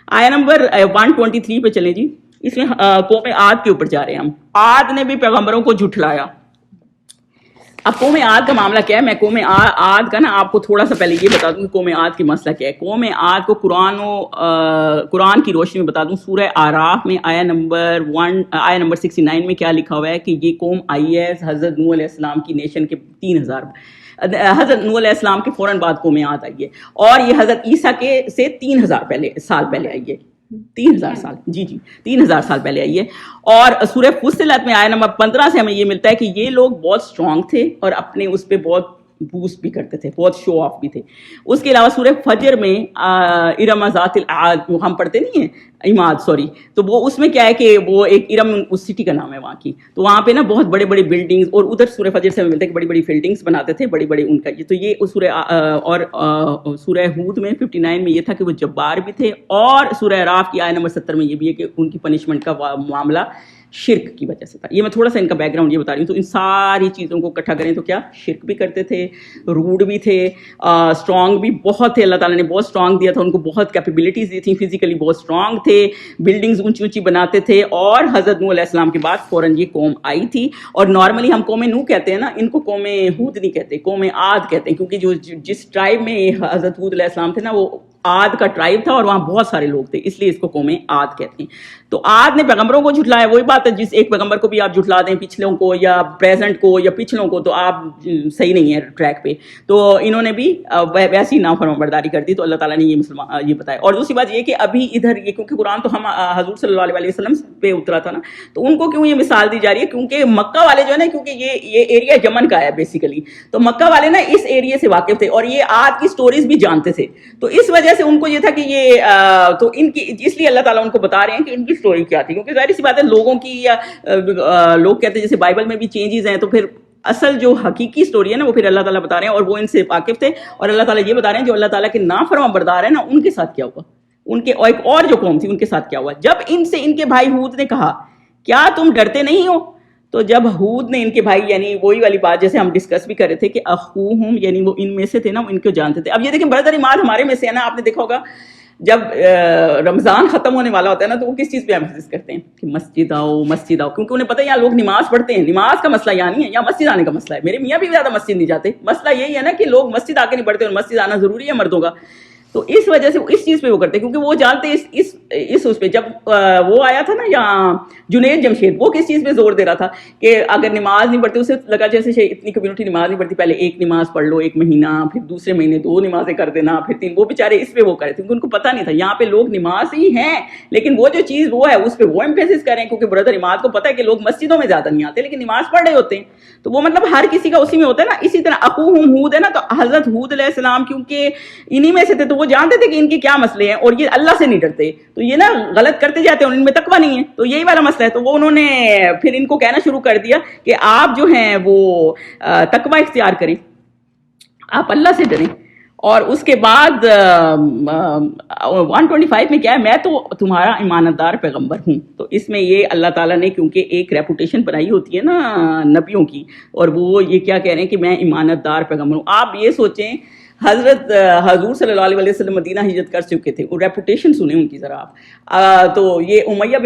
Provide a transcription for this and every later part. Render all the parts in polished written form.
آیا نمبر 123 پہ چلیں جی. اس میں قوم عاد کے اوپر جا رہے ہیں ہم. عاد نے بھی پیغمبروں کو جھٹلایا. اب قوم عاد کا معاملہ کیا ہے؟ میں قوم عاد کا نا آپ کو تھوڑا سا پہلے یہ بتا دوں کہ قوم عاد کی مسئلہ کیا ہے. قوم عاد کو قرآن کی روشنی میں بتا دوں. سورہ اعراف میں آیا نمبر 69 میں کیا لکھا ہوا ہے کہ یہ قوم آئی ہے حضرت نوح علیہ السلام کی نیشن کے 3000 حضرت نوح علیہ السلام کے فوراً بعد قوم عاد آئی ہے, اور یہ حضرت عیسیٰ کے سے 3000 سال پہلے آئی ہے. 3000 سال, جی 3000 سال پہلے آئی ہے. اور سورہ فصلت میں آیا نمبر 15 سے ہمیں یہ ملتا ہے کہ یہ لوگ بہت اسٹرانگ تھے اور اپنے اس پہ بہت بوسٹ بھی کرتے تھے, بہت شو آف بھی تھے. اس کے علاوہ سورہ فجر میں ارم ذات العاد ہم پڑھتے نہیں ہیں, عماد سوری, تو وہ اس میں کیا ہے کہ وہ ایک ارم اس سٹی کا نام ہے وہاں کی, تو وہاں پہ نا بہت بڑے بڑے بلڈنگز, اور ادھر سورہ فجر سے ہمیں ملتا ہے کہ بڑی بڑی بلڈنگز بناتے تھے, بڑی بڑی ان کا. تو یہ سورہ اور سورہ ہود میں 59 میں یہ تھا کہ وہ جبار بھی تھے, اور سورہ اعراف کی آیت نمبر 70 میں یہ بھی ہے کہ ان کی پنشمنٹ کا معاملہ شرک کی وجہ سے تھا. یہ میں تھوڑا سا ان کا بیک گراؤنڈ یہ بتا رہی ہوں. تو ان ساری چیزوں کو اکٹھا کریں تو کیا شرک بھی کرتے تھے, روڈ بھی تھے, اسٹرانگ بھی بہت تھے. اللہ تعالیٰ نے بہت اسٹرانگ دیا تھا ان کو, بہت کیپیبلٹیز دی تھیں, فزیکلی بہت اسٹرانگ تھے, بلڈنگز اونچی اونچی بناتے تھے. اور حضرت نوح علیہ السلام کے بعد فوراً یہ قوم آئی تھی. اور نارملی ہم قوم نوح کہتے ہیں نا, ان کو قوم ہود نہیں کہتے, قوم عاد کہتے ہیں, کیونکہ جس ٹرائب میں حضرت ہود علیہ السلام تھے نا وہ عاد کا ٹرائب تھا, اور وہاں بہت سارے لوگ تھے, اس لیے اس کو قوم عاد کہتے ہیں. تو عاد نے پیغمبروں کو جھٹلایا. وہی بات ہے, جس ایک پیغمبر کو بھی آپ جھٹلا دیں, پچھلوں کو یا پریزنٹ کو یا پچھلوں کو, تو آپ صحیح نہیں ہے ٹریک پہ. تو انہوں نے بھی ویسی نافرمان برداری کر دی. تو اللہ تعالیٰ نے یہ بتایا. اور دوسری بات یہ کہ ابھی ادھر یہ کیونکہ قرآن تو ہم حضور صلی اللہ علیہ وسلم پہ اترا تھا نا, تو ان کو کیوں یہ مثال دی جا رہی ہے؟ کیونکہ مکہ والے جو ہے نا, کیونکہ یہ ایریا یمن کا ہے بیسیکلی, تو مکہ والے نا اس ایریے سے واقف تھے, اور یہ عاد کی سٹوریز بھی جانتے تھے. تو اس وجہ سے ان کو یہ تھا کہ یہ تو ان کی, اس لیے اللہ تعالیٰ ان کو بتا رہے ہیں کہ ان کی سٹوری کیا تھی. کیونکہ ظاہر سی بات ہے لوگوں کی, یا لوگ کہتے ہیں جیسے بائبل میں بھی چینجز ہیں, تو پھر اصل جو حقیقی سٹوری ہے نا وہ پھر اللہ تعالیٰ بتا رہے ہیں, اور وہ ان سے واقف تھے. اور اللہ تعالیٰ یہ بتا رہے ہیں جو اللہ تعالیٰ کے نافرمان بردار ہیں نا, ان کے ساتھ کیا ہوا, ان کے ایک اور جو قوم تھی ان کے ساتھ کیا ہوا. جب ان سے ان کے بھائی ہود نے کہا کیا تم ڈرتے نہیں ہو, تو جب ہود نے ان کے بھائی, یعنی وہی والی بات جیسے ہم ڈسکس بھی کر رہے تھے کہ اخوہم, یعنی وہ ان میں سے تھے نا, ان کو جانتے تھے. اب یہ دیکھیں برادر عماد ہمارے میں سے ہے نا, آپ نے دیکھا ہوگا جب رمضان ختم ہونے والا ہوتا ہے نا, تو وہ کس چیز پہ ایمفیسس کرتے ہیں کہ مسجد آؤ, مسجد آؤ, کیونکہ انہیں پتہ ہے یہاں لوگ نماز پڑھتے ہیں. نماز کا مسئلہ یہاں نہیں ہے, یہاں مسجد آنے کا مسئلہ ہے. میرے میاں بھی زیادہ مسجد نہیں جاتے, مسئلہ یہی ہے نا کہ لوگ مسجد آ کے نہیں پڑھتے, اور مسجد آنا ضروری ہے مردوں کا. تو اس وجہ سے اس چیز پہ وہ کرتے ہیں, کیونکہ وہ جانتے اس پہ. جب وہ آیا تھا نا یہاں جنید جمشید, وہ کس چیز پہ زور دے رہا تھا کہ اگر نماز نہیں پڑھتے, اسے لگا جیسے اتنی کمیونٹی نماز نہیں پڑھتی, پہلے ایک نماز پڑھ لو ایک مہینہ, پھر دوسرے مہینے 2 نمازیں کر دینا, پھر 3. وہ بیچارے اس پہ وہ کرے تھے, کیونکہ ان کو پتہ نہیں تھا یہاں پہ لوگ نماز ہی ہیں, لیکن وہ جو چیز وہ ہے اس پہ وہ ایمفیسس کریں, کیونکہ برادر عماد کو پتہ ہے کہ لوگ مسجدوں میں زیادہ نہیں آتے لیکن نماز پڑھ رہے ہوتے ہیں. تو وہ مطلب ہر کسی کا اسی میں ہوتا ہے نا. اسی طرح اخوہم ہود ہے نا, تو حضرت ہود علیہ السلام کیونکہ انہی میں سے تھے, تو وہ جانتے تھے کہ ان کے کیا مسئلے ہیں, اور یہ اللہ سے نہیں ڈرتے, تو یہ نا غلط کرتے جاتے ہیں, اور ان میں تقویٰ نہیں ہے. تو یہی والا مسئلہ ہے. تو وہ انہوں نے پھر ان کو کہنا شروع کر دیا کہ آپ جو ہیں وہ تقویٰ اختیار کریں, آپ اللہ سے ڈریں. اور اس کے بعد 125 میں کیا ہے, میں تو تمہارا ایمانت دار پیغمبر ہوں. تو اس میں یہ اللہ تعالیٰ نے کیونکہ ایک ریپوٹیشن بنائی ہوتی ہے نا نبیوں کی, اور وہ یہ کیا کہہ رہے ہیں کہ میں ایمانت دار پیغمبر ہوں. آپ یہ سوچیں حضرت حضور صلی اللہ علیہ وسلم مدینہ ہجرت کر چکے تھے, اور ریپوٹیشن سنیں ان کی ذرا آپ. تو یہ امیہ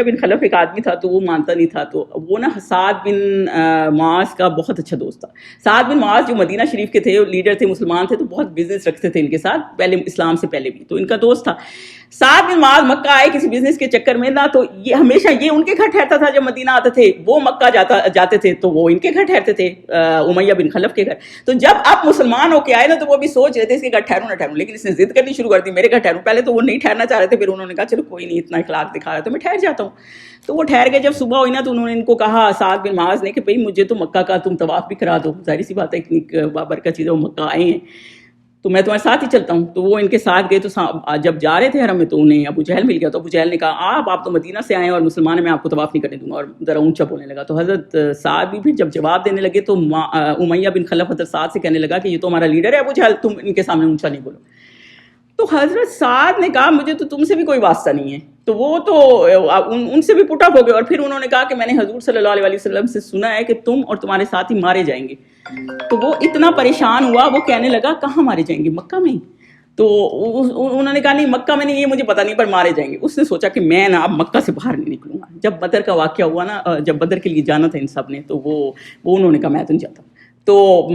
بن خلف ایک آدمی تھا, تو وہ مانتا نہیں تھا. تو وہ نا سعد بن معاذ کا بہت اچھا دوست تھا. سعد بن معاذ جو مدینہ شریف کے تھے, لیڈر تھے, مسلمان تھے, تو بہت بزنس رکھتے تھے ان کے ساتھ, پہلے اسلام سے پہلے بھی. تو ان کا دوست تھا. سعد بن معاذ مکہ آئے کسی بزنس کے چکر میں نا, تو یہ ہمیشہ یہ ان کے گھر ٹھہرتا تھا. جب مدینہ آتے تھے وہ مکہ جاتے تھے, تو وہ ان کے گھر ٹھہرتے تھے, امیہ بن خلف کے گھر. تو جب آپ مسلمان ہو کے آئے نا, تو وہ بھی سوچ رہے تھے اس کے گھر ٹھہروں نہ ٹھہروں, لیکن اس نے ضد کرنی شروع کر دی میرے گھر ٹھہروں. پہلے تو وہ نہیں ٹھہرنا چاہ رہے تھے, پھر انہوں نے کہا چلو کوئی نہیں, اتنا اخلاق دکھا رہا ہے تو میں ٹھہر جاتا ہوں. تو وہ ٹھہر گئے. جب صبح ہوئی نا, تو انہوں نے ان کو کہا سعد بن معاذ نے کہ بھائی مجھے تو مکہ کا تم طواف بھی کرا دو. ظاہر سی بات ہے اتنی بابرکت چیز ہے, وہ مکہ آئے ہیں تو میں تمہارے ساتھ ہی چلتا ہوں. تو وہ ان کے ساتھ گئے. تو جب جا رہے تھے حرم میں, تو انہیں ابو جہل مل گیا. تو ابو جہل نے کہا آپ تو مدینہ سے آئے ہیں اور مسلمان ہیں, میں آپ کو طواف نہیں کرنے دوں گا, اور ذرا اونچا بولنے لگا. تو حضرت سعد بھی پھر جب جواب دینے لگے, تو امیہ بن خلف حضرت سعد سے کہنے لگا کہ یہ تو ہمارا لیڈر ہے ابو جہل, تم ان کے سامنے اونچا نہیں بولو. تو حضرت سعد نے کہا مجھے تو تم سے بھی کوئی واسطہ نہیں ہے. تو وہ تو ان سے بھی پٹ اپ ہو گئے. اور پھر انہوں نے کہا کہ میں نے حضور صلی اللہ علیہ وسلم سے سنا ہے کہ تم اور تمہارے ساتھی مارے جائیں گے. تو وہ اتنا پریشان ہوا, وہ کہنے لگا کہاں مارے جائیں گے, مکہ میں. تو انہوں نے کہا نہیں مکہ میں نہیں، یہ مجھے پتہ نہیں پر مارے جائیں گے. اس نے سوچا کہ میں نا اب مکہ سے باہر نہیں نکلوں گا. جب بدر کا واقعہ ہوا نا، جب بدر کے لیے جانا تھا ان سب نے، تو وہ انہوں نے کہا میں تو نہیں جاتا. تو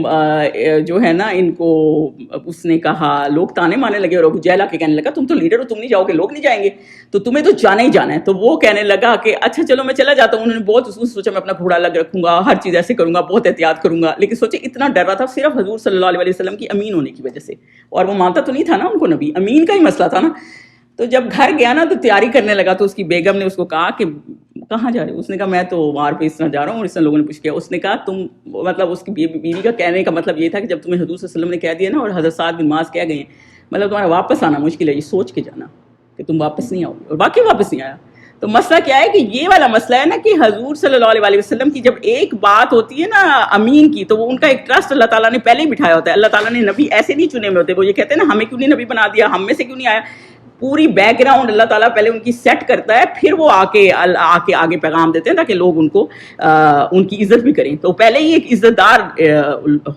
جو ہے نا ان کو اس نے کہا، لوگ تانے مارنے لگے اور ابو جہل آ کے کہنے لگا تم تو لیڈر ہو، تم نہیں جاؤ گے، لوگ نہیں جائیں گے، تو تمہیں تو جانا ہی جانا ہے. تو وہ کہنے لگا کہ اچھا چلو میں چلا جاتا ہوں. انہوں نے بہت سوچا میں اپنا گھوڑا الگ رکھوں گا، ہر چیز ایسے کروں گا، بہت احتیاط کروں گا. لیکن سوچے اتنا ڈر رہا تھا صرف حضور صلی اللہ علیہ وسلم کی امین ہونے کی وجہ سے، اور وہ مانتا تو نہیں تھا نا ان کو نبی، امین کا ہی مسئلہ تھا نا. تو جب گھر گیا نا تو تیاری کرنے لگا، تو اس کی بیگم نے اس کو کہا کہ کہاں جا رہے ہو؟ اس نے کہا میں تو وہاں پہ اس طرح جا رہا ہوں. اور اس طرح لوگوں نے پوچھ کیا. اس نے کہا تم مطلب اس کی بیوی کا کہنے کا مطلب یہ تھا کہ جب تمہیں حضور صلی اللہ علیہ وسلم نے کہہ دیا نا اور حضرت سعد بن معاذ کہہ گئے ہیں، مطلب تمہارا واپس آنا مشکل ہے، یہ سوچ کے جانا کہ تم واپس نہیں آؤ گے. اور باقی واپس نہیں آیا. تو مسئلہ کیا ہے کہ یہ والا مسئلہ ہے نا کہ حضور صلی اللہ علیہ وسلم کی جب ایک بات ہوتی ہے نا امین کی، تو وہ ان کا ایک ٹرسٹ اللہ تعالیٰ نے پہلے ہی بٹھایا ہوتا ہے. اللہ تعالیٰ نے نبی ایسے نہیں چنے ہوئے ہوتے. وہ یہ کہتے ہیں نا ہمیں کیوں نہیں نبی بنا دیا، ہم میں سے کیوں نہیں آیا. پوری بیک گراؤنڈ اللہ تعالیٰ پہلے ان کی سیٹ کرتا ہے، پھر وہ آ کے آگے پیغام دیتے ہیں تاکہ لوگ ان کو ان کی عزت بھی کریں. تو پہلے ہی ایک عزت دار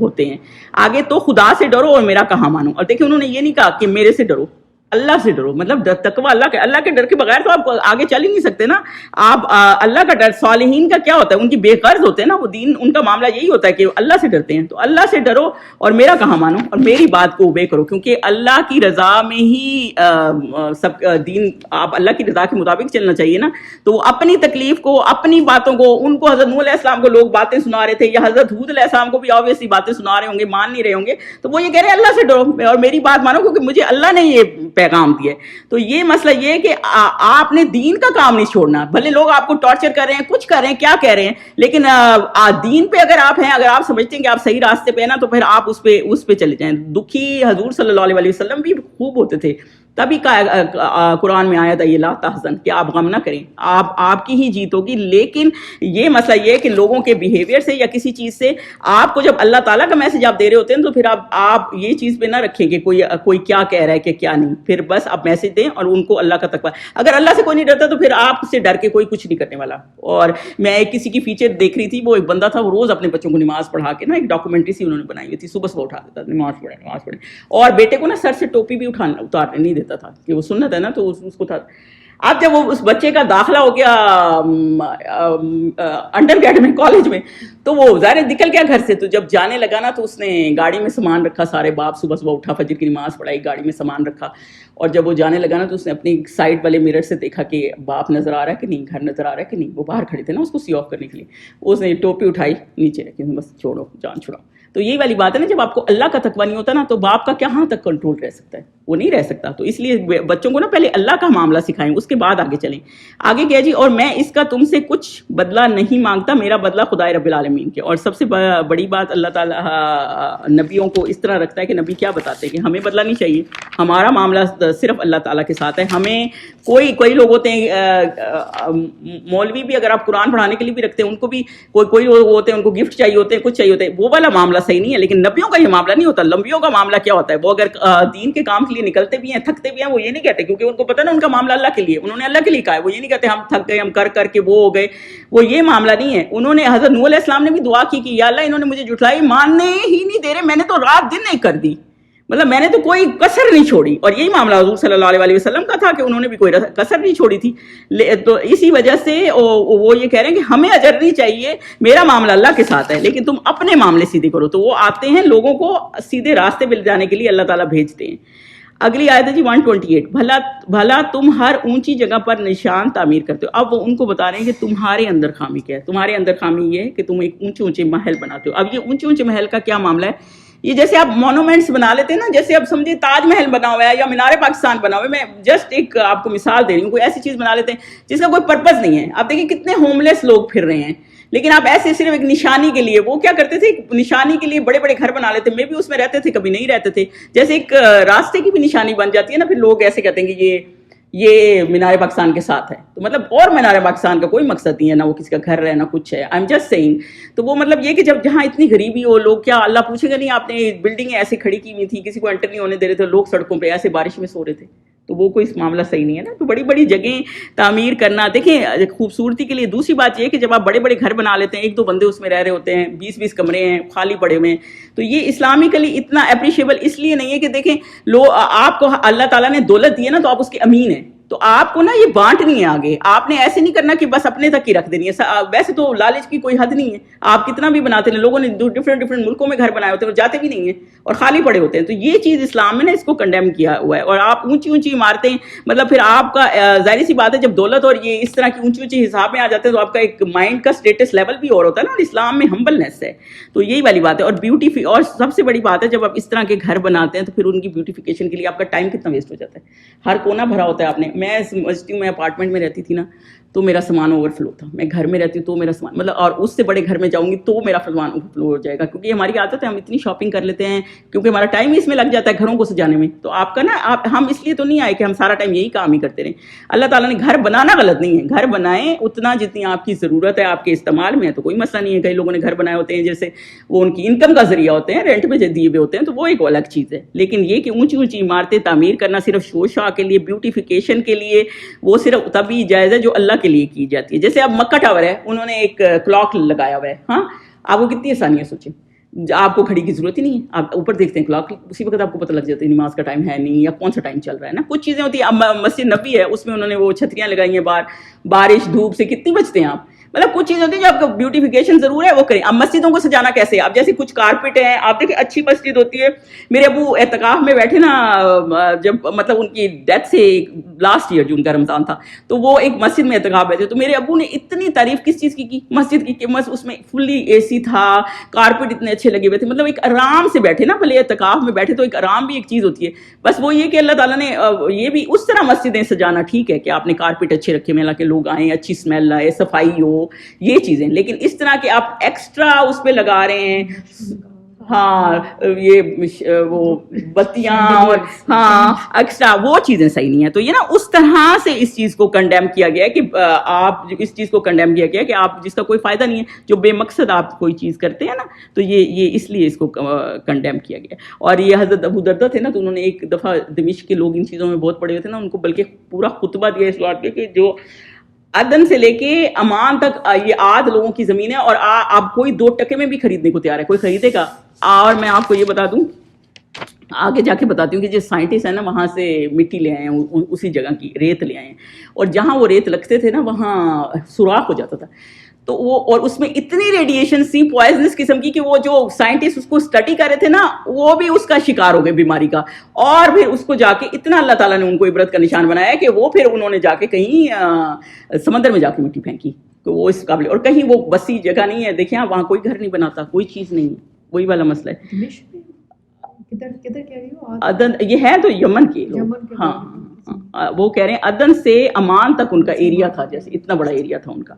ہوتے ہیں. آگے تو خدا سے ڈرو اور میرا کہا مانو. اور دیکھیں انہوں نے یہ نہیں کہا کہ میرے سے ڈرو، اللہ سے ڈرو. مطلب تقویٰ اللہ کے ڈر کے بغیر تو آپ آگے چل ہی نہیں سکتے نا. آپ اللہ کا ڈر، صالحین کا کیا ہوتا ہے، ان کی بے غرض ہوتے ہیں نا، وہ دین ان کا معاملہ یہی ہوتا ہے کہ اللہ سے ڈرتے ہیں. تو اللہ سے ڈرو اور میرا کہا مانو اور میری بات کو اوبے کرو، کیونکہ اللہ کی رضا میں ہی سب دین، آپ اللہ کی رضا کے مطابق چلنا چاہیے نا. تو وہ اپنی تکلیف کو، اپنی باتوں کو، ان کو حضرت نوح علیہ السلام کو لوگ باتیں سنا رہے تھے، یا حضرت ہود علیہ السلام کو بھی آبویسلی باتیں سنا رہے ہوں گے، مان نہیں رہے ہوں گے. تو وہ یہ کہہ رہے ہیں اللہ سے ڈرو اور میری بات مانو کیونکہ مجھے اللہ نے یہ پیغام دیا ہے. تو یہ مسئلہ یہ ہے کہ آپ نے دین کا کام نہیں چھوڑنا. بھلے لوگ آپ کو ٹارچر کر رہے ہیں، کچھ کر رہے ہیں، کیا کہہ رہے ہیں، لیکن دین پہ اگر آپ ہیں، اگر آپ سمجھتے ہیں کہ آپ صحیح راستے پہ ہیں نا، تو پھر آپ اس پہ چلے جائیں. دکھی حضور صلی اللہ علیہ وسلم بھی خوب ہوتے تھے. تبھی قرآن میں آیا تھا یہ لا تحزن، کہ آپ غم نہ کریں، آپ کی ہی جیت ہوگی. لیکن یہ مسئلہ یہ ہے کہ لوگوں کے بیہیویئر سے یا کسی چیز سے آپ کو جب اللہ تعالیٰ کا میسج آپ دے رہے ہوتے ہیں تو پھر آپ یہ چیز پہ نہ رکھیں کہ کوئی کیا کہہ رہا ہے کہ کیا نہیں. پھر بس آپ میسج دیں اور ان کو اللہ کا تقویٰ. اگر اللہ سے کوئی نہیں ڈرتا تو پھر آپ سے ڈر کے کوئی کچھ نہیں کرنے والا. اور میں کسی کی فیچر دیکھ رہی تھی، وہ ایک بندہ تھا، وہ روز اپنے بچوں کو نماز پڑھا کے نا، ایک ڈاکومنٹری سی انہوں نے بنائی ہوئی تھی، صبح اٹھا دیتا تھا نماز پڑھے، اور بیٹے کو نا سر سے ٹوپی بھی اتارنے نہیں دیتا تھا کہ وہ سنت ہے نا، تو اس کو تھا. اب جب وہ اس بچے کا داخلہ ہو گیا انڈر گریڈ میں، کالج میں، تو وہ ظاہر نکل گیا گھر سے. تو جب جانے لگا نا تو اس نے گاڑی میں سامان رکھا. سارے باپ صبح اٹھا، فجر کی نماز پڑھائی، گاڑی میں سامان رکھا. اور جب وہ جانے لگا نا تو اس نے اپنی سائڈ والے مرر سے دیکھا کہ باپ نظر آ رہا ہے کہ نہیں، گھر نظر آ رہا ہے کہ نہیں. وہ باہر کھڑے تھے نا اس کو سی آف کرنے کے لیے. اس نے ٹوپی اٹھائی، نیچے رکھی، بس چھوڑو، جان چھوڑاؤ. تو یہی والی بات ہے نا، جب آپ کو اللہ کا تقویٰ نہیں ہوتا نا تو باپ کا کہاں تک کنٹرول رہ سکتا ہے، وہ نہیں رہ سکتا. تو اس لیے بچوں کو نا پہلے اللہ کا معاملہ سکھائیں، اس کے بعد آگے چلیں. آگے کیا جی، اور میں اس کا تم سے کچھ بدلہ نہیں مانگتا، میرا بدلہ خدا رب العالمین کے. اور سب سے بڑی بات، اللہ تعالیٰ نبیوں کو اس طرح رکھتا ہے کہ نبی کیا بتاتے ہیں کہ ہمیں بدلہ نہیں چاہیے، ہمارا معاملہ صرف اللہ تعالیٰ کے ساتھ ہے. ہمیں کوئی لوگ ہوتے ہیں مولوی بھی، اگر آپ قرآن پڑھانے کے لیے بھی رکھتے ہیں، ان کو بھی کوئی ہوتے ہیں، ان کو گفٹ چاہیے ہوتے ہیں، کچھ چاہیے ہوتے ہیں، وہ والا معاملہ صحیح نہیں ہے. لیکن نبیوں کا یہ معاملہ نہیں ہوتا. نبیوں کا معاملہ کیا ہوتا ہے، وہ اگر دین کے کام کے لیے نکلتے بھی ہیں، تھکتے بھی ہیں، وہ یہ نہیں کہتے، کیونکہ ان کو پتہ نا ان کا معاملہ اللہ کے لیے، انہوں نے اللہ کے لیے کہا ہے. وہ یہ نہیں کہتے ہم تھک گئے، ہم کر کے وہ ہو گئے، وہ یہ معاملہ نہیں ہے. انہوں نے حضرت نوح علیہ السلام نے بھی دعا کی کہ یا اللہ انہوں نے مجھے جھٹلائی، ماننے ہی نہیں دے رہے، میں نے تو رات دن نہیں کر دی، مطلب میں نے تو کوئی کسر نہیں چھوڑی. اور یہی معاملہ حضور صلی اللہ علیہ وسلم کا تھا کہ انہوں نے بھی کوئی کسر نہیں چھوڑی تھی. تو اسی وجہ سے وہ یہ کہہ رہے ہیں کہ ہمیں اجر نہیں چاہیے، میرا معاملہ اللہ کے ساتھ ہے، لیکن تم اپنے معاملے سیدھے کرو. تو وہ آتے ہیں لوگوں کو سیدھے راستے پہ لے جانے کے لیے، اللہ تعالیٰ بھیجتے ہیں. اگلی آیت ہے جی 128، بھلا تم ہر اونچی جگہ پر نشان تعمیر کرتے ہو. اب وہ ان کو بتا رہے ہیں کہ تمہارے اندر خامی کیا ہے. تمہارے اندر خامی یہ ہے کہ تم ایک اونچے محل بناتے ہو. اب یہ اونچے محل کا کیا معاملہ ہے؟ یہ جیسے آپ مونومنٹس بنا لیتے ہیں نا، جیسے آپ سمجھے تاج محل بنا ہوا ہے یا مینار پاکستان بنا ہوا ہے. میں جسٹ ایک آپ کو مثال دے رہی ہوں. کوئی ایسی چیز بنا لیتے ہیں جس کا کوئی پرپز نہیں ہے. آپ دیکھیں کتنے ہوم لیس لوگ پھر رہے ہیں، لیکن آپ ایسے صرف ایک نشانی کے لیے، وہ کیا کرتے تھے، نشانی کے لیے بڑے بڑے گھر بنا لیتے. میں بھی اس میں رہتے تھے، کبھی نہیں رہتے تھے. جیسے ایک راستے کی بھی نشانی بن جاتی ہے نا، پھر لوگ ایسے کہتے ہیں کہ یہ مینار پاکستان کے ساتھ ہے. تو مطلب اور مینار پاکستان کا کوئی مقصد نہیں ہے، نہ وہ کسی کا گھر ہے نہ کچھ ہے. I am just seeing. تو وہ مطلب یہ کہ جہاں اتنی غریبی ہو، لوگ کیا اللہ پوچھے گا نہیں، آپ نے بلڈنگیں ایسے کھڑی کی ہوئی تھی، کسی کو انٹر نہیں ہونے دے رہے تھے، لوگ سڑکوں پہ ایسے بارش میں سو رہے تھے. تو وہ کوئی معاملہ صحیح نہیں ہے نا. تو بڑی بڑی جگہیں تعمیر کرنا, دیکھیں خوبصورتی کے لیے دوسری بات یہ ہے کہ جب آپ بڑے بڑے گھر بنا لیتے ہیں, 1-2 بندے اس میں رہ رہے ہوتے ہیں, 20-20 کمرے ہیں خالی پڑے ہوئے ہیں, تو یہ اسلامکلی اتنا اپریشیبل اس لیے نہیں ہے کہ دیکھیں آپ کو اللہ تعالیٰ نے دولت دی ہے نا تو آپ اس کے امین ہیں, تو آپ کو نا یہ بانٹنی ہے آگے. آپ نے ایسے نہیں کرنا کہ بس اپنے تک ہی رکھ دینی ہے. ویسے تو لالچ کی کوئی حد نہیں ہے, آپ کتنا بھی بناتے ہیں. لوگوں نے ڈفرینٹ ملکوں میں گھر بنائے ہوتے ہیں, وہ جاتے بھی نہیں ہیں اور خالی پڑے ہوتے ہیں. تو یہ چیز اسلام میں نے اس کو کنڈیم کیا ہوا ہے. اور آپ اونچی عمارتیں, مطلب پھر آپ کا ظاہر سی بات ہے جب دولت اور یہ اس طرح کی اونچی حساب میں آ جاتے ہیں تو آپ کا ایک مائنڈ کا اسٹیٹس لیول بھی اور ہوتا ہے نا, اور اسلام میں ہمبلنس ہے. تو یہی والی بات ہے. اور بیوٹی, اور سب سے بڑی بات ہے جب آپ اس طرح کے گھر بناتے ہیں تو پھر ان کی بیوٹیفیکیشن کے لیے آپ کا ٹائم کتنا ویسٹ ہو جاتا ہے. ہر کونا بھرا ہوتا ہے. آپ نے, میں سمجھتی ہوں, میں اپارٹمنٹ میں رہتی تھی نا تو میرا سامان اوور فلو تھا. میں گھر میں رہتی ہوں تو میرا سامان, مطلب, اور اس سے بڑے گھر میں جاؤں گی تو میرا سامان اوور فلو ہو جائے گا, کیونکہ ہماری عادت ہے, ہم اتنی شاپنگ کر لیتے ہیں کیونکہ ہمارا ٹائم ہی اس میں لگ جاتا ہے گھروں کو سجانے میں. تو آپ کا نا, ہم اس لیے تو نہیں آئے کہ ہم سارا ٹائم یہی کام ہی کرتے رہیں. اللہ تعالیٰ نے گھر بنانا غلط نہیں ہے, گھر بنائیں اتنا جتنی آپ کی ضرورت ہے, آپ کے استعمال میں ہے تو کوئی مسئلہ نہیں ہے. کئی لوگوں نے گھر بنائے ہوتے ہیں جیسے وہ ان کی انکم کا ذریعہ ہوتے ہیں, رینٹ پہ دیے ہوئے ہوتے ہیں, تو وہ ایک الگ چیز ہے. لیکن یہ کہ اونچی عمارتیں تعمیر کرنا صرف شو شاہ کے لیے, بیوٹیفیکیشن کے لیے, وہ صرف تبھی جائز ہے جو اللہ کے لیے کی جاتی ہے. جیسے اب مکہ ٹاور ہے, انہوں نے ایک کلاک لگایا ہوا ہے, ہاں, آپ کو کتنی آسانی ہے سوچیں, آپ کو گھڑی کی ضرورت ہی نہیں ہے, آپ اوپر دیکھتے ہیں کلاک, اسی وقت آپ کو پتہ لگ جاتا ہے نماز کا ٹائم ہے نہیں یا کون سا ٹائم چل رہا ہے نا. کچھ چیزیں ہوتی ہیں. اب مسجد نبی ہے, اس میں انہوں نے وہ چھتریاں لگائی ہیں باہر, بارش دھوپ سے کتنی بچتے ہیں آپ. مطلب کچھ چیزیں ہوتی ہیں جو آپ کو بیوٹیفیکیشن ضرور ہے وہ کریں. اب مسجدوں کو سجانا کیسے, اب جیسے کچھ کارپٹ ہیں, آپ دیکھیں اچھی مسجد ہوتی ہے. میرے ابو اعتکاف میں بیٹھے نا, جب مطلب ان کی ڈیتھ سے لاسٹ ایئر جو ان کا رمضان تھا, تو وہ ایک مسجد میں اعتکاف بیٹھے, تو میرے ابو نے اتنی تعریف کس چیز کی مسجد کی, کہ اس میں فلی اے سی تھا, کارپٹ اتنے اچھے لگے ہوئے تھے, مطلب ایک آرام سے بیٹھے نا. بھلے اعتکاف میں بیٹھے تو ایک آرام بھی ایک چیز ہوتی ہے. بس وہ یہ کہ اللہ تعالیٰ نے یہ بھی اس طرح مسجدیں سجانا ٹھیک ہے کہ آپ نے کارپٹ اچھے رکھے ہوئے کہ لوگ آئیں, اچھی اسمیل آئے, صفائی ہو, یہ چیزیں. لیکن اس طرح کہ آپ ایکسٹرا اس پہ لگا رہے ہیں, ہاں, یہ وہ بتیاں اور ہاں ایکسٹرا, وہ چیزیں صحیح نہیں ہیں. تو یہ نا اس طرح سے اس چیز کو کنڈیم کیا گیا ہے کہ آپ اس چیز کو کنڈیم کیا گیا ہے کہ آپ جس کا کوئی فائدہ نہیں ہے, جو بے مقصد آپ کوئی چیز کرتے ہیں نا, تو یہ اس لیے اس کو کنڈیم کیا گیا. اور یہ حضرت ابو دردہ تھے نا, تو انہوں نے ایک دفعہ دمشق کے لوگ ان چیزوں میں بہت پڑے ہوئے تھے نا, ان کو بلکہ پورا خطبہ دیا اس بات پہ کہ جو عدن سے لے کے امان تک یہ آدھ لوگوں کی زمین ہے, اور آپ کوئی 2 ٹکے میں بھی خریدنے کو تیار ہے, کوئی خریدے گا. اور میں آپ کو یہ بتا دوں, آگے جا کے بتاتی ہوں کہ جو سائنٹسٹ ہیں نا وہاں سے مٹی لے آئے ہیں, اسی جگہ کی ریت لے آئے ہیں, اور جہاں وہ ریت لگتے تھے نا وہاں سوراخ ہو جاتا تھا. تو وہ, اور اس میں اتنی ریڈیشن سی پوائزنس قسم کی کہ وہ جو سائنٹسٹ اس کو اسٹڈی کر رہے تھے نا وہ بھی اس کا شکار ہو گئے بیماری کا. اور پھر اس کو جا کے اتنا اللہ تعالیٰ نے ان کو عبرت کا نشان بنایا کہ وہ پھر انہوں نے جا کے کہیں سمندر میں جا کے مٹی پھینکی, تو وہ اس قابل. اور کہیں وہ بسی جگہ نہیں ہے, دیکھیں آپ, وہاں کوئی گھر نہیں بناتا, کوئی چیز نہیں ہے, وہی والا مسئلہ ہے. عدن یہ ہے تو یمن کے لوگ, ہاں, وہ کہہ رہے ہیں عدن سے امان تک ان کا ایریا تھا, جیسے اتنا بڑا ایریا تھا ان کا.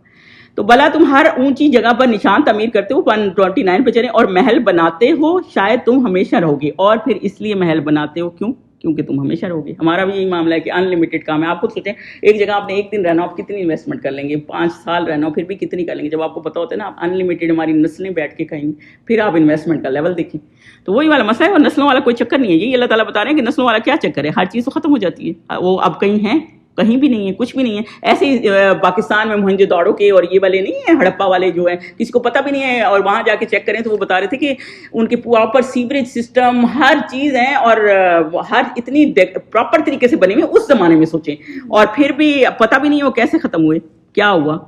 تو بلا تم ہر اونچی جگہ پر نشان تعمیر کرتے ہو, 129 پہ چلیں, اور محل بناتے ہو شاید تم ہمیشہ رہو گے. اور پھر اس لیے محل بناتے ہو کیوں, کیونکہ تم ہمیشہ رہو گے. ہمارا بھی یہی معاملہ ہے کہ ان لمیٹڈ کام ہے. آپ خود سوچیں, ایک جگہ آپ نے 1 دن رہنا, آپ کتنی انویسٹمنٹ کر لیں گے, 5 سال رہنا ہو پھر بھی کتنی کر لیں گے. جب آپ کو پتا ہوتا ہے نا آپ ان لمیٹڈ ہماری نسلیں بیٹھ کے کھائیں گے, پھر آپ انویسٹمنٹ کا لیول دیکھیں. تو وہی والا مسئلہ ہے, اور نسلوں والا کوئی چکر نہیں ہے. یہی اللہ تعالیٰ بتا رہے ہیں کہ نسلوں والا کیا چکر ہے, ہر چیز تو ختم ہو جاتی ہے. وہ اب کہیں ہیں, کہیں بھی نہیں ہے, کچھ بھی نہیں ہے. ایسے ہی پاکستان میں موہنجو داڑو کے اور یہ والے نہیں ہیں, ہڑپا والے جو ہیں, کسی کو پتہ بھی نہیں ہے, اور وہاں جا کے چیک کریں تو وہ بتا رہے تھے کہ ان کے پراپر سیوریج سسٹم ہر چیز ہیں, اور ہر اتنی پراپر طریقے سے بنے ہوئے اس زمانے میں سوچیں, اور پھر بھی پتہ بھی نہیں ہے وہ کیسے ختم ہوئے, کیا ہوا.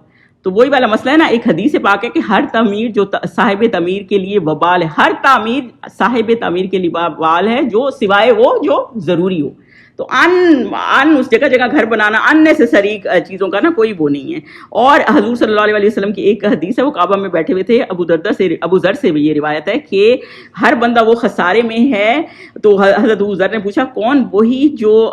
تو وہی والا مسئلہ ہے نا. ایک حدیث پاک ہے کہ ہر تعمیر جو صاحب تعمیر کے لیے وبال ہے, ہر تعمیر صاحب تعمیر کے لیے وبال ہے, جو سوائے وہ جو ضروری ہو. تو اس جگہ گھر بنانا ان نیسیسری چیزوں کا نا کوئی وہ نہیں ہے. اور حضور صلی اللہ علیہ وسلم کی ایک حدیث ہے, وہ کعبہ میں بیٹھے ہوئے تھے, ابو ذر سے بھی یہ روایت ہے کہ ہر بندہ وہ خسارے میں ہے. تو حضرت ابو ذر نے پوچھا کون, وہی جو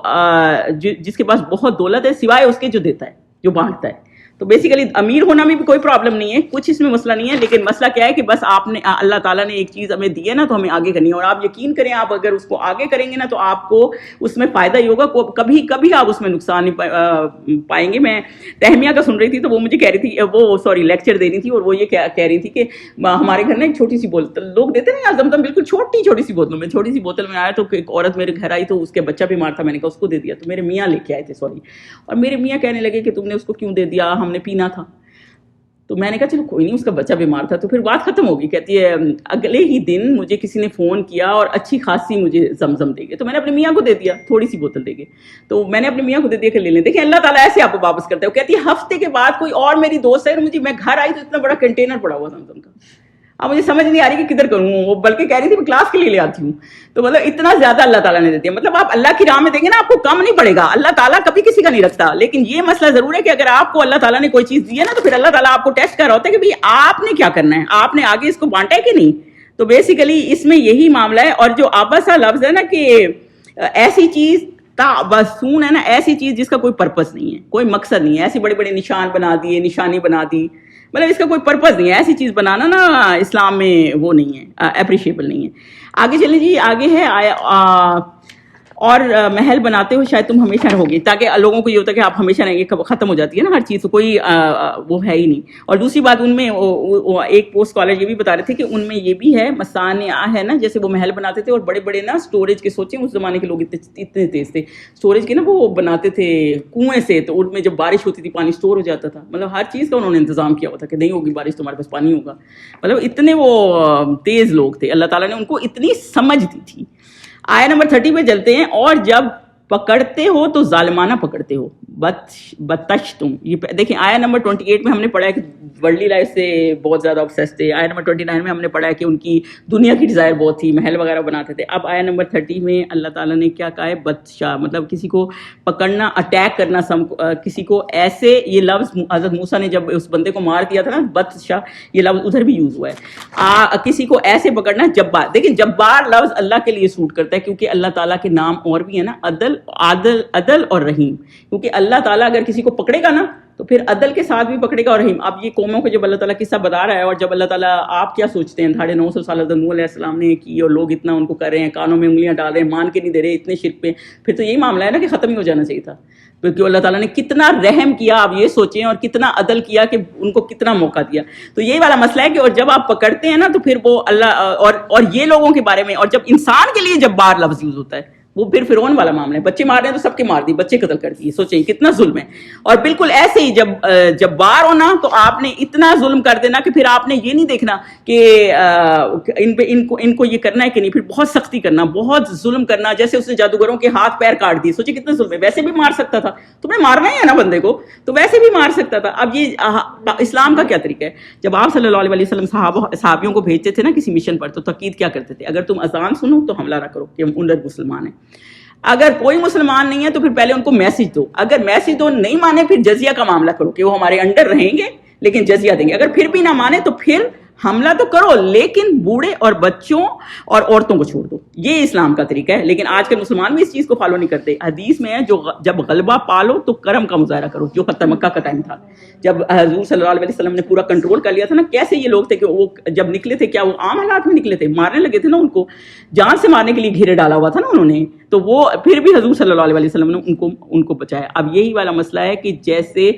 جس کے پاس بہت دولت ہے سوائے اس کے جو دیتا ہے, جو بانٹتا ہے. تو بیسیکلی امیر ہونا میں بھی کوئی پرابلم نہیں ہے, کچھ اس میں مسئلہ نہیں ہے, لیکن مسئلہ کیا ہے کہ بس آپ نے, اللہ تعالیٰ نے ایک چیز ہمیں دی ہے نا تو ہمیں آگے کرنی ہے, اور آپ یقین کریں آپ اگر اس کو آگے کریں گے نا تو آپ کو اس میں فائدہ ہی ہوگا, کبھی آپ اس میں نقصان نہیں پائیں گے. میں تہمیہ کا سن رہی تھی تو وہ مجھے کہہ رہی تھی, وہ سوری لیکچر دے رہی تھی, اور وہ یہ کہہ رہی تھی کہ ہمارے گھر نا ایک چھوٹی سی بوتل لوگ دیتے نا یار زمزم, بالکل چھوٹی سی بوتلوں میں, چھوٹی سی بوتل میں آیا تو ایک عورت میرے گھر آئی تو اس کے بچہ بیمار تھا, میں نے کہا اس کو دے دیا, تو میرے میاں لے کے آئے تھے سوری, اور میرے میاں کہنے لگے کہ تم نے اس کو کیوں دے دیا, ہم نے پینا تھا. تو میں نے کہا چلو کوئی نہیں, اس کا بچہ بیمار تھا. تو پھر بات ختم ہوگی. کہتی ہے اگلے ہی دن مجھے کسی نے فون کیا اور اچھی خاصی مجھے زمزم دے گئے, تو میں نے اپنے میاں کو دے دیا, تھوڑی سی بوتل دے گئے, تو میں نے اپنے میاں کو دے دیا کہ لے لیں. دیکھیں اللہ تعالیٰ ایسے آپ کو واپس کرتا ہے. وہ کہتی ہے ہفتے کے بعد کوئی اور میری دوست ہے, مجھے میں گھر آئی تو اتنا بڑا کنٹینر پڑا ہوا زمزم کا, اب مجھے سمجھ نہیں آ رہی کہ کدھر کروں, وہ بلکہ کہہ رہی تھی میں کلاس کے لیے لے آتی ہوں. تو مطلب اتنا زیادہ اللہ تعالیٰ نے دے دیا. مطلب آپ اللہ کی راہ میں دیں گے نا آپ کو کم نہیں پڑے گا, اللہ تعالیٰ کبھی کسی کا نہیں رکھتا. لیکن یہ مسئلہ ضرور ہے کہ اگر آپ کو اللہ تعالیٰ نے کوئی چیز دی ہے نا تو پھر اللہ تعالیٰ آپ کو ٹیسٹ کر رہا ہوتا ہے کہ بھائی آپ نے کیا کرنا ہے, آپ نے آگے اس کو بانٹا ہے کہ نہیں. تو بیسیکلی اس میں یہی معاملہ ہے. اور جو آبسا لفظ ہے نا کہ ایسی چیز تابسون ہے نا, ایسی چیز جس کا کوئی پرپس نہیں ہے, کوئی مقصد نہیں ہے, ایسی بڑے بڑے نشان بنا دیے, نشانی بنا دی, مطلب اس کا کوئی پرپز نہیں ہے. ایسی چیز بنانا نا اسلام میں وہ نہیں ہے, اپریشیبل نہیں ہے. آگے چلیں جی, آگے ہے اور محل بناتے ہو شاید تم ہمیشہ رہوگی, تاکہ لوگوں کو یہ ہوتا ہے کہ آپ ہمیشہ رہیں گے, ختم ہو جاتی ہے نا ہر چیز, تو کوئی وہ ہے ہی نہیں. اور دوسری بات ان میں ایک پوسٹ اسکالر یہ بھی بتا رہے تھے کہ ان میں یہ بھی ہے مصانع ہے نا, جیسے وہ محل بناتے تھے اور بڑے بڑے نا اسٹوریج کے, سوچیں اس زمانے کے لوگ اتنے تیز تھے اسٹوریج کے نا, وہ بناتے تھے کنویں سے, تو ان میں جب بارش ہوتی تھی پانی اسٹور ہو جاتا تھا. مطلب ہر چیز کا انہوں نے انتظام کیا ہوا تھا کہ نہیں ہوگی بارش تو ہمارے پاس پانی ہوگا. مطلب اتنے وہ تیز لوگ تھے, اللہ تعالیٰ نے ان کو اتنی سمجھ دی تھی. آیا نمبر 30 پہ چلتے ہیں. اور جب پکڑتے ہو تو ظالمانہ پکڑتے ہو, بتش تم. یہ دیکھیں آیا نمبر 28 میں ہم نے پڑھا ہے کہ ورلڈلی لائف سے بہت زیادہ obsessed تھے. آیا نمبر 29 میں ہم نے پڑھا ہے کہ ان کی دنیا کی ڈیزائر بہت تھی, محل وغیرہ بناتے تھے. اب آیا نمبر 30 میں اللہ تعالیٰ نے کیا کہا ہے, بتشا, مطلب کسی کو پکڑنا, اٹیک کرنا, کسی کو ایسے. یہ لفظ حضرت موسیٰ نے جب اس بندے کو مار دیا تھا نا, بتشا, یہ لفظ ادھر بھی یوز ہوا ہے. کسی کو ایسے پکڑنا, جبار. دیکھیں جبار لفظ اللہ کے لیے سوٹ کرتا ہے کیونکہ اللہ تعالیٰ کے نام اور بھی ہے نا, عدل اور رحیم. کیونکہ اللہ تعالیٰ اگر کسی کو پکڑے گا نا تو پھر عدل کے ساتھ بھی پکڑے گا اور رحیم. اب یہ قوموں کو جب اللہ تعالیٰ قصہ بتا رہا ہے, اور جب اللہ تعالیٰ, آپ کیا سوچتے ہیں 950 سال حضرت نوح علیہ السلام نے کی اور لوگ اتنا ان کو کر رہے ہیں, کانوں میں انگلیاں ڈال رہے ہیں, مان کے نہیں دے رہے, اتنے شرک پہ, پھر تو یہی معاملہ ہے نا کہ ختم ہی ہو جانا چاہیے تھا. کیونکہ اللہ تعالیٰ نے کتنا رحم کیا, آپ یہ سوچیں, اور کتنا عدل کیا کہ ان کو کتنا موقع دیا. تو یہی والا مسئلہ ہے کہ اور جب آپ پکڑتے ہیں نا تو پھر وہ اللہ اور یہ لوگوں کے بارے میں, اور جب انسان کے لیے جب بار لفظ یوز ہوتا ہے وہ پھر فرعون والا معاملہ ہے. بچے مار رہے ہیں تو سب کے مار دی, بچے قتل کر دیے, سوچیں کتنا ظلم ہے. اور بالکل ایسے ہی جب بار ہونا تو آپ نے اتنا ظلم کر دینا کہ پھر آپ نے یہ نہیں دیکھنا کہ ان کو یہ کرنا ہے کہ نہیں, پھر بہت سختی کرنا, بہت ظلم کرنا. جیسے اس نے جادوگروں کے ہاتھ پیر کاٹ دیے, سوچیں کتنا ظلم ہے. ویسے بھی مار سکتا تھا, تمہیں مارنا ہی ہے نا بندے کو, تو ویسے بھی مار سکتا تھا. اب یہ اسلام کا کیا طریقہ ہے, جب آپ صلی اللہ علیہ وسلم صحابیوں کو بھیجتے تھے نا کسی مشن پر, تو تاکید کیا کرتے تھے, اگر تم اذان سنو تو حملہ نہ کرو کہ ہم ان مسلمان ہیں. اگر کوئی مسلمان نہیں ہے تو پھر پہلے ان کو میسج دو, اگر میسج دو نہیں مانے پھر جزیہ کا معاملہ کرو کہ وہ ہمارے انڈر رہیں گے لیکن جزیہ دیں گے. اگر پھر بھی نہ مانے تو پھر حملہ تو کرو لیکن بوڑھے اور بچوں اور عورتوں کو چھوڑ دو. یہ اسلام کا طریقہ ہے. لیکن آج کل مسلمان بھی اس چیز کو فالو نہیں کرتے. حدیث میں ہے جب غلبہ پالو تو کرم کا مظاہرہ کرو, جو فتح مکہ کا ٹائم تھا جب حضور صلی اللہ علیہ وسلم نے پورا کنٹرول کر لیا تھا نا. کیسے یہ لوگ تھے کہ وہ جب نکلے تھے, کیا وہ عام حالات میں نکلے تھے, مارنے لگے تھے نا, ان کو جان سے مارنے کے لیے گھیرے ڈالا ہوا تھا نا انہوں نے, تو وہ پھر بھی حضور صلی اللہ علیہ وسلم نے ان کو بچایا. اب یہی والا مسئلہ ہے کہ جیسے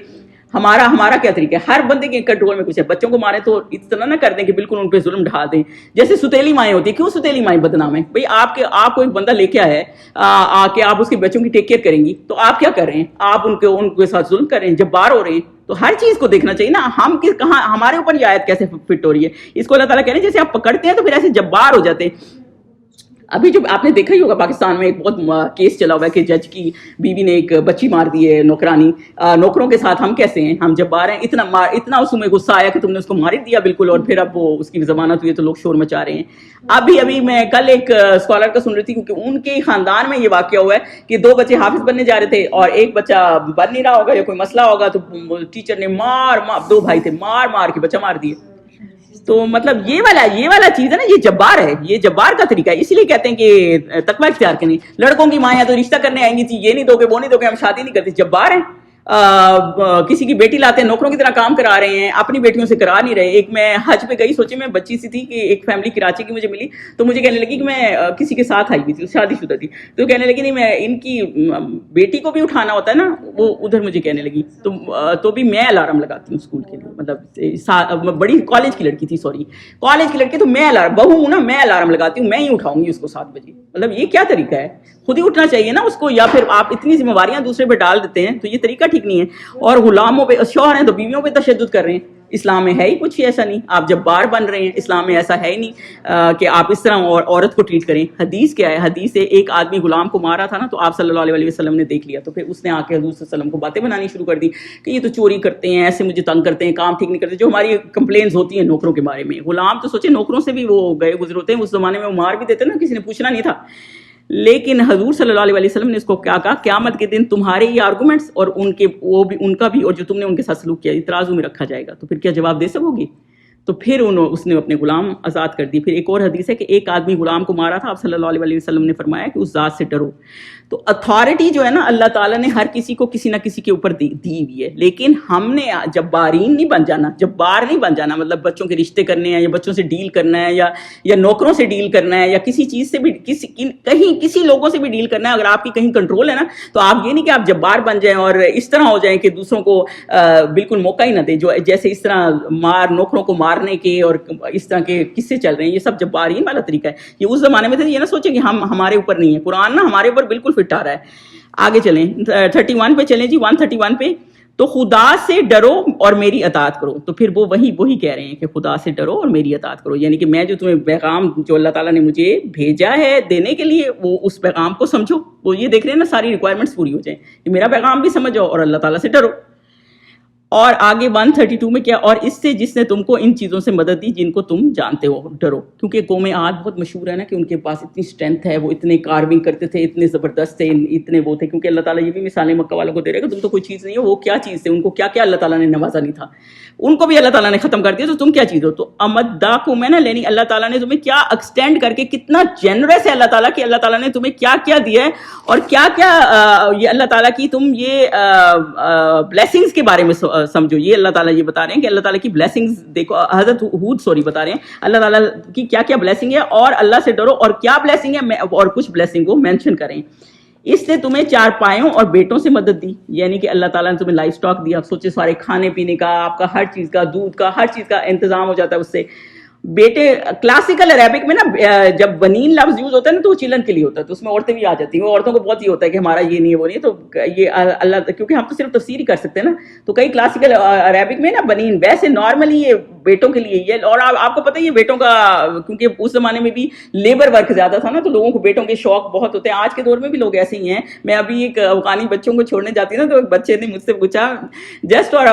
ہمارا کیا طریقہ ہے, ہر بندے کے کنٹرول میں کچھ ہے. بچوں کو مارے تو اتنا نہ کر دیں کہ بالکل ان پہ ظلم ڈھا دیں. جیسے ستیلی مائیں ہوتی ہیں, کیوں ستیلی مائیں بدنام ہیں بھائی, آپ کو ایک بندہ لے کے آیا ہے کہ آپ اس کے بچوں کی ٹیک کیئر کریں گی, تو آپ کیا کر رہے ہیں, آپ ان کے ساتھ ظلم کر رہے ہیں, جب بار ہو رہے ہیں. تو ہر چیز کو دیکھنا چاہیے نا, ہم کہاں, ہمارے اوپر یہ آیت کیسے فٹ ہو رہی ہے. اس کو اللہ تعالیٰ کہہ رہے ہیں جیسے آپ پکڑتے ہیں تو پھر ایسے جبار ہو جاتے ہیں. ابھی جو آپ نے دیکھا ہی ہوگا پاکستان میں ایک بہت کیس چلا ہوا ہے کہ جج کی بیوی نے ایک بچی مار دی ہے, نوکرانی. نوکروں کے ساتھ ہم کیسے ہیں, ہم جب بار ہیں, اتنا اس میں غصہ آیا کہ تم نے اس کو مار دیا بالکل, اور پھر اب وہ اس کی ضمانت ہوئی تو لوگ شور مچا رہے ہیں. ابھی میں کل ایک اسکالر کا سن رہی تھی, کیونکہ ان کے خاندان میں یہ واقعہ ہوا ہے کہ 2 بچے حافظ بننے جا رہے تھے اور ایک بچہ بن نہیں رہا ہوگا یا کوئی مسئلہ ہوگا, تو ٹیچر نے 2 بھائی تھے, مار کے بچہ مار دیے. تو مطلب یہ والا چیز ہے نا, یہ جبار ہے, یہ جبار کا طریقہ ہے. اسی لیے کہتے ہیں کہ تقوی اختیار کریں. لڑکوں کی مائیں تو رشتہ کرنے آئیں گی تھی, یہ نہیں دو گے وہ نہیں دو گے, ہم شادی نہیں کرتے. جبار ہیں, کسی کی بیٹی لاتے ہیں نوکروں کی طرح کام کرا رہے ہیں, اپنی بیٹیوں سے کرا نہیں رہے. ایک میں حج پہ گئی, سوچے میں بچی سی تھی کہ ایک فیملی کراچی کی مجھے ملی, تو مجھے کہنے لگی کہ میں کسی کے ساتھ آئی ہوئی تھی, شادی شدہ تھی, تو کہنے لگی نہیں میں ان کی بیٹی کو بھی اٹھانا ہوتا ہے نا, وہ ادھر مجھے کہنے لگی تو بھی میں الارم لگاتی ہوں اسکول کے لیے, مطلب بڑی کالج کی لڑکی تھی, سوری کالج کی لڑکی, تو میں بہو ہوں نا, میں الارم لگاتی ہوں, میں ہی اٹھاؤں گی اس کو 7 بجے. مطلب یہ کیا طریقہ ہے؟ خود ہی اٹھنا چاہیے نا اس کو, یا پھر آپ اتنی ذمہ داریاں دوسرے پہ ڈال دیتے ہیں, تو یہ طریقہ ٹھیک نہیں ہے. اور غلاموں پہ شوہر ہیں تو بیویوں پہ تشدد کر رہے ہیں. اسلام میں ہے ہی کچھ ایسا نہیں, آپ جبار بن رہے ہیں, اسلام میں ایسا ہے ہی نہیں کہ آپ اس طرح عورت کو ٹریٹ کریں. حدیث کیا ہے؟ حدیث ہے ایک آدمی غلام کو مارا تھا نا, تو آپ صلی اللہ علیہ وسلم نے دیکھ لیا, تو پھر اس نے آ کے حضور صلی اللہ علیہ وسلم کو باتیں بنانی شروع کر دی کہ یہ تو چوری کرتے ہیں, ایسے مجھے تنگ کرتے ہیں, کام ٹھیک نہیں کرتے, جو ہماری کمپلینز ہوتی ہیں نوکروں کے بارے میں. غلام تو سوچے نوکروں سے بھی وہ گئے گزرے ہوتے ہیں, اس زمانے میں وہ مار بھی دیتے نا, کسی نے پوچھنا نہیں تھا. لیکن حضور صلی اللہ علیہ وسلم نے اس کو کیا کہا, قیامت کے دن تمہارے یہ آرگومنٹس اور ان کا بھی, اور جو تم نے ان کے ساتھ سلوک کیا, ترازو میں رکھا جائے گا, تو پھر کیا جواب دے سکو گی؟ تو پھر اس نے اپنے غلام آزاد کر دی. پھر ایک اور حدیث ہے کہ ایک آدمی غلام کو مارا تھا, آپ صلی اللہ علیہ وسلم نے فرمایا کہ اس ذات سے ڈرو. تو اتھارٹی جو ہے نا اللہ تعالیٰ نے ہر کسی کو کسی نہ کسی کے اوپر دی ہوئی ہے, لیکن ہم نے جبارین نہیں بن جانا, جبار نہیں بن جانا, مطلب بچوں کے رشتے کرنے ہیں, یا بچوں سے ڈیل کرنا ہے, یا نوکروں سے ڈیل کرنا ہے, یا کسی چیز سے بھی کہیں کسی لوگوں سے بھی ڈیل کرنا ہے. اگر آپ کی کہیں کنٹرول ہے نا, تو آپ یہ نہیں کہ آپ جبار بن جائیں اور اس طرح ہو جائیں کہ دوسروں کو بالکل موقع ہی نہ دیں, جو جیسے اس طرح نوکروں کو مارنے کے اور اس طرح کے قصے چل رہے ہیں. یہ سب جبارین والا طریقہ ہے. یہ اس زمانے میں تھا, یہ نہ سوچیں کہ ہمارے اوپر نہیں ہے, قرآن نا ہمارے اوپر بالکل فٹ آ رہا ہے. آگے چلیں 31 پہ چلیں جی, 131 پہ. تو خدا سے ڈرو اور میری اطاعت کرو. تو پھر وہ وہی کہہ رہے ہیں کہ خدا سے ڈرو اور میری اطاعت کرو, یعنی کہ میں جو تمہیں پیغام جو اللہ تعالیٰ نے مجھے بھیجا ہے دینے کے لیے, وہ اس پیغام کو سمجھو. وہ یہ دیکھ رہے ہیں نا ساری ریکوائرمنٹس پوری ہو جائیں, کہ میرا پیغام بھی سمجھو اور اللہ تعالیٰ سے ڈرو. اور آگے 132 میں کیا, اور اس سے جس نے تم کو ان چیزوں سے مدد دی جن کو تم جانتے ہو, ڈرو. کیونکہ قوم عاد بہت مشہور ہے نا کہ ان کے پاس اتنی اسٹرینتھ ہے, وہ اتنے کارونگ کرتے تھے, اتنے زبردست تھے, اتنے وہ تھے. کیونکہ اللہ تعالیٰ یہ بھی مثالیں مکہ والوں کو دے رہے کہ تم تو کوئی چیز نہیں ہو. وہ کیا چیز تھے, ان کو کیا کیا اللہ تعالیٰ نے نوازا نہیں تھا, ان کو بھی اللہ تعالیٰ نے ختم کر دیا, تو تم کیا چیز ہو. تو امداکم ہے نا, یعنی اللہ تعالیٰ نے تمہیں کیا ایکسٹینڈ کر کے, کتنا جنرس ہے اللہ تعالیٰ کہ اللہ تعالیٰ نے تمہیں کیا کیا دیا ہے, اور کیا کیا یہ اللہ تعالیٰ کی تم یہ بلیسنگز کے بارے میں سمجھو. یہ اللہ تعالیٰ یہ بتا رہے ہیں کہ اللہ تعالیٰ کی بلیسنگز دیکھو, حضرت ہود بتا رہے ہیں اللہ تعالیٰ کی کیا کیا بلیسنگ ہے, اور اللہ سے ڈرو. اور کیا بلیسنگ ہے, اور کچھ بلیسنگ کو مینشن کریں. اس نے تمہیں 4 پایوں اور بیٹوں سے مدد دی, یعنی کہ اللہ تعالیٰ نے تمہیں لائف سٹاک دیا. سوچے سارے کھانے پینے کا, آپ کا ہر چیز کا, دودھ کا, ہر چیز کا انتظام ہو جاتا ہے اس سے. بیٹے کلاسیکل عربک میں نا جب بنین لفظ یوز ہوتا ہے نا, تو وہ چلن کے لیے ہوتا ہے, تو اس میں عورتیں بھی آ جاتی ہیں. وہ عورتوں کو بہت یہ ہوتا ہے کہ ہمارا یہ نہیں ہے وہ نہیں, تو یہ اللہ, کیونکہ ہم تو صرف تفسیر ہی کر سکتے ہیں نا, تو کئی کلاسیکل عربک میں نا بنین, ویسے نارملی یہ بیٹوں کے لیے یہ. اور آپ کو پتہ ہے یہ بیٹوں کا, کیونکہ اس زمانے میں بھی لیبر ورک زیادہ تھا نا, تو لوگوں کو بیٹوں کے شوق بہت ہوتے ہیں. آج کے دور میں بھی لوگ ایسے ہی ہیں. میں ابھی ایک افغانی بچوں کو چھوڑنے جاتی ہوں نا, تو ایک بچے نے مجھ سے پوچھا, جسٹ اور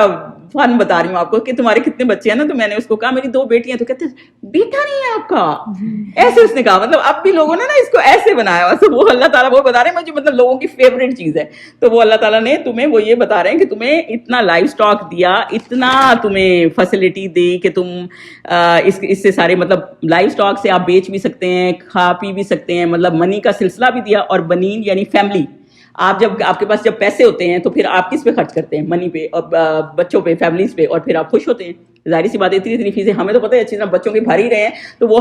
فن بتا رہی ہوں آپ کو, کہ تمہارے کتنے بچے ہیں نا, تو میں نے اس کو کہا میری 2 بیٹیاں. تو کہتے بیٹا نہیں ہے آپ کا, ایسے اس نے کہا. مطلب اب بھی لوگوں نے نا اس کو ایسے بنایا ہوا. وہ اللہ تعالیٰ وہ بتا رہے ہیں مجھے, مطلب لوگوں کی فیوریٹ چیز ہے. تو وہ اللہ تعالیٰ نے تمہیں وہ یہ بتا رہے ہیں کہ تمہیں اتنا لائف سٹاک دیا, اتنا تمہیں فیسلٹی دی کہ تم اس سے سارے, مطلب لائف سٹاک سے آپ بیچ بھی سکتے ہیں, کھا پی بھی سکتے ہیں, مطلب منی کا سلسلہ بھی دیا. اور بنین یعنی فیملی, آپ جب آپ کے پاس جب پیسے ہوتے ہیں تو پھر آپ کس پہ خرچ کرتے ہیں, منی پہ, اور بچوں پہ, فیملیز پہ, اور پھر آپ خوش ہوتے ہیں. ظاہر سی بات ہے, اتنی فیسیں ہمیں تو پتہ ہے اچھی طرح بچوں کے بھر ہی رہے ہیں, تو وہ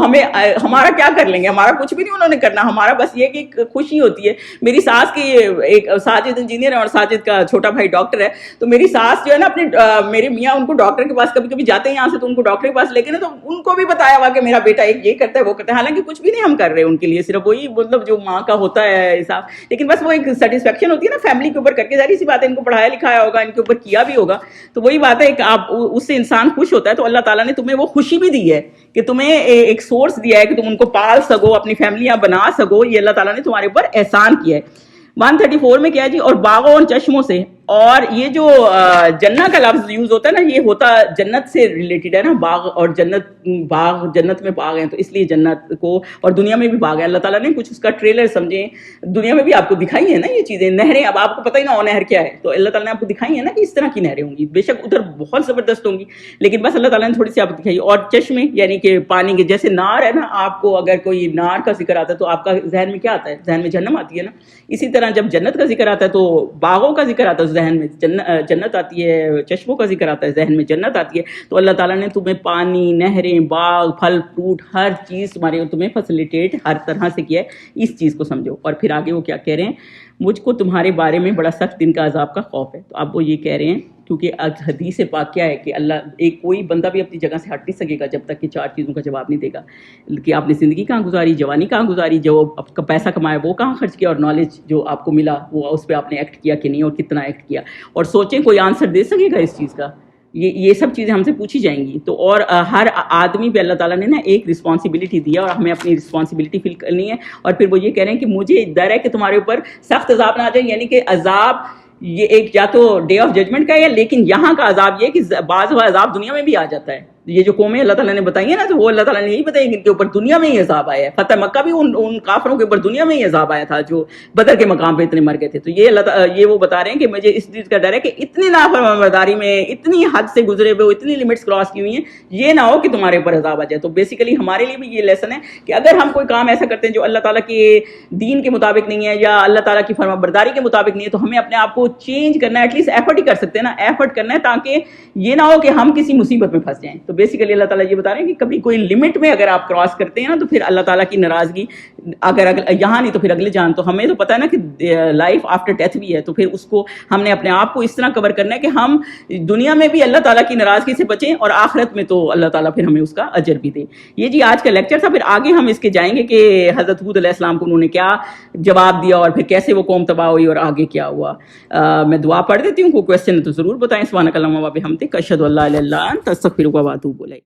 ہمارا کیا کر لیں گے, ہمارا کچھ بھی نہیں انہوں نے کرنا, ہمارا بس یہ کہ خوشی ہوتی ہے. میری ساس کی ایک ساجد انجینئر ہے اور ساجد کا چھوٹا بھائی ڈاکٹر ہے, تو میری ساس جو ہے نا اپنے میرے میاں ان کو ڈاکٹر کے پاس کبھی کبھی جاتے ہیں یہاں سے, تو ان کو ڈاکٹر کے پاس لے کے نا, تو ان کو بھی بتایا ہوا کہ میرا بیٹا ایک یہ کرتا ہے وہ کرتا ہے, حالانکہ کچھ بھی نہیں ہم کر رہے ان کے لیے, صرف وہی مطلب جو ماں کا ہوتا ہے حساب, لیکن بس وہ ایک سیٹسفیکشن ہوتی ہے نا فیملی کے اوپر کر کے. ظاہر سی بات ہے ان کو پڑھایا لکھایا ہوگا, ان کے اوپر کیا بھی ہوگا, تو وہی بات ہے کہ آپ اس سے انسان خوش ہوتا ہے. تو اللہ تعالیٰ نے تمہیں وہ خوشی بھی دی ہے کہ تمہیں ایک سورس دیا ہے کہ تم ان کو پال سکو, اپنی فیملیاں بنا سکو. یہ اللہ تعالیٰ نے تمہارے اوپر احسان کیا ہے. 134 میں کیا جی, اور باغوں اور چشموں سے. اور یہ جو جنت کا لفظ یوز ہوتا ہے نا, یہ ہوتا جنت سے ریلیٹڈ ہے نا, باغ اور جنت, باغ جنت میں باغ ہیں, تو اس لیے جنت کو, اور دنیا میں بھی باغ ہے. اللہ تعالیٰ نے کچھ اس کا ٹریلر سمجھیں, دنیا میں بھی آپ کو دکھائی ہے نا یہ چیزیں, نہریں. اب آپ کو پتہ ہی نہ ہو نہر کیا ہے, تو اللہ تعالیٰ نے آپ کو دکھائی ہے نا کہ اس طرح کی نہریں ہوں گی. بے شک ادھر بہت زبردست ہوں گی, لیکن بس اللہ تعالیٰ نے تھوڑی سی آپ کو دکھائی. اور چشمے یعنی کہ پانی کے, جیسے نار ہے نا, آپ کو اگر کوئی نار کا ذکر آتا ہے تو آپ کا ذہن میں کیا آتا ہے, ذہن میں جہنم آتی ہے نا. اسی طرح طرح جب جنت کا ذکر آتا ہے تو باغوں کا ذکر آتا ہے ذہن میں جنت آتی ہے, چشموں کا ذکر آتا ہے ذہن میں جنت آتی ہے. تو اللہ تعالیٰ نے تمہیں پانی, نہریں, باغ, پھل فروٹ, ہر چیز تمہیں فیسیلیٹیٹ ہر طرح سے کیا ہے. اس چیز کو سمجھو. اور پھر آگے وہ کیا کہہ رہے ہیں, مجھ کو تمہارے بارے میں بڑا سخت دن کا عذاب کا خوف ہے. تو اب وہ یہ کہہ رہے ہیں کیونکہ حدیث پاک کیا ہے کہ اللہ ایک کوئی بندہ بھی اپنی جگہ سے ہٹ نہیں سکے گا جب تک کہ 4 چیزوں کا جواب نہیں دے گا کہ آپ نے زندگی کہاں گزاری, جوانی کہاں گزاری, جو آپ کا پیسہ کمایا وہ کہاں خرچ کیا, اور نالج جو آپ کو ملا وہ اس پہ آپ نے ایکٹ کیا کہ نہیں اور کتنا ایکٹ کیا. اور سوچیں کوئی آنسر دے سکے گا اس چیز کا؟ یہ سب چیزیں ہم سے پوچھی جائیں گی. تو اور ہر آدمی پہ اللہ تعالیٰ نے نا ایک رسپانسبلٹی دیا اور ہمیں اپنی رسپانسبلٹی فیل کرنی ہے. اور پھر وہ یہ کہہ رہے ہیں کہ مجھے ڈر ہے کہ تمہارے اوپر سخت عذاب نہ آ جائے, یعنی کہ عذاب یہ ایک یا تو ڈے آف ججمنٹ کا ہے, لیکن یہاں کا عذاب یہ کہ بعض عذاب دنیا میں بھی آ جاتا ہے. یہ جو قومیں اللہ تعالیٰ نے بتائی ہیں نا, تو وہ اللہ تعالیٰ نے یہی بتائی کہ ان کے اوپر دنیا میں ہی عذاب آیا ہے. فتح مکہ بھی ان کافروں کے اوپر دنیا میں ہی عذاب آیا تھا جو بدر کے مقام پہ اتنے مر گئے تھے. تو یہ وہ بتا رہے ہیں کہ مجھے اس چیز کا ڈر ہے کہ اتنی نافرمانی میں اتنی حد سے گزرے ہوئے, اتنی لمٹس کراس کی ہوئی ہیں, یہ نہ ہو کہ تمہارے اوپر عذاب آ جائے. تو بیسیکلی ہمارے لیے بھی یہ لیسن ہے کہ اگر ہم کوئی کام ایسا کرتے ہیں جو اللہ تعالیٰ کے دین کے مطابق نہیں ہے یا اللہ تعالیٰ کی فرما برداری کے مطابق نہیں ہے, تو ہمیں اپنے آپ کو چینج کرنا ہے. ایٹ لیسٹ ایفرٹ ہی کر سکتے ہیں نا, ایفرٹ کرنا ہے تاکہ یہ نہ ہو کہ ہم کسی مصیبت میں پھنس جائیں. تو بیسیکلی اللہ تعالیٰ بتا رہے ہیں کہ کبھی کوئی لمٹ میں اگر آپ کراس کرتے ہیں نا تو پھر اللہ تعالیٰ کی ناراضگی اگر یہاں نہیں تو پھر اگلے جان. تو ہمیں تو پتہ ہے نا کہ لائف آفٹر ڈیتھ بھی ہے, تو پھر اس کو ہم نے اپنے آپ کو اس طرح کور کرنا ہے کہ ہم دنیا میں بھی اللہ تعالیٰ کی ناراضگی سے بچیں اور آخرت میں تو اللہ تعالیٰ پھر ہمیں اس کا اجر بھی دے. یہ جی آج کا لیکچر تھا. پھر آگے ہم اس کے جائیں گے کہ حضرت ہود علیہ السلام کو انہوں نے کیا جواب دیا اور پھر کیسے وہ قوم تباہ ہوئی اور آگے کیا ہوا. میں دعا پڑھ دیتی ہوں, کوئی کویسچن ہے تو ضرور بتائیں. سبحانک اللہم و بحمدک اشہد ان لا الہ الا انت استغفرک و اتوب الیک.